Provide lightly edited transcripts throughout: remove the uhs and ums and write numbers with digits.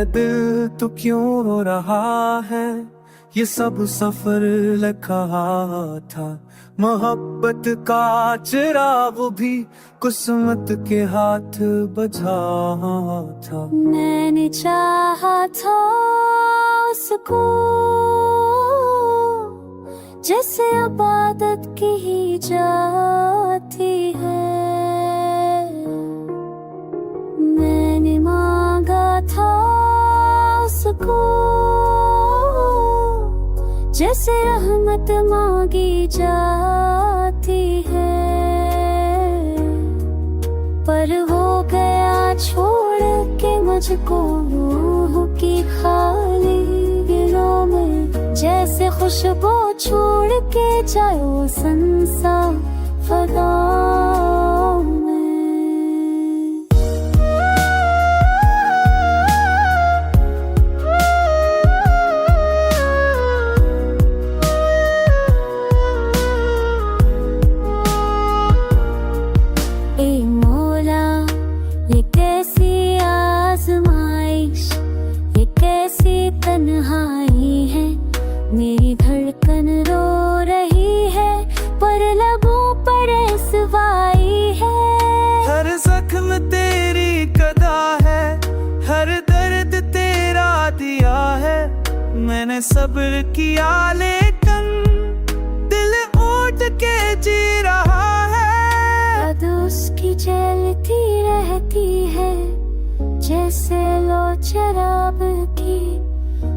दिल तो क्यों रो रहा है, ये सब सफर लिखा था। मोहब्बत का चिराग भी किस्मत के हाथ बजा था। मैंने चाहा था उसको जैसे इबादत की ही जाती है। मैंने मांगा था उसको जैसे रहमत मांगी जाती है। पर हो गया छोड़ के मुझको रूह की खाली दिलों में, जैसे खुशबू छोड़ के जाओ संसार फदाओं में। ए मौला ये कैसी आजमाइश, ये कैसी तन्हाई है। मेरी धड़कन रो रही है पर लबों पर रसवाई है। हर जख्म तेरी कदा है, हर दर्द तेरा दिया है। मैंने सब्र किया लेकिन दिल उठ के जी रहा है। याद उसकी जलती रहती है जैसे लो शराब की।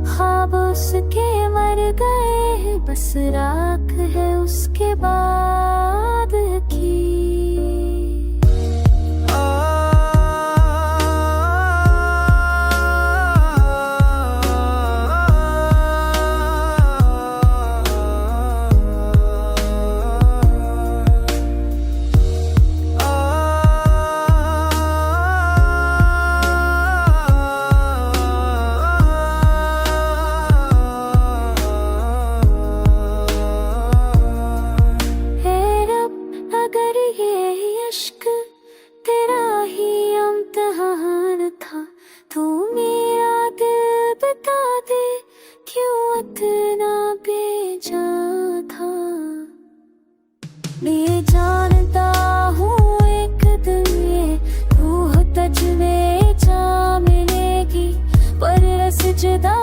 ख्वाब उसके मर गए बस राख है उसके बाद की। तू मेरा दिल बता दे क्यों इतना बेजा था। मैं जानता हूँ एक दिन ये रूह तुझ में जा मिलेगी, पर रस जुदा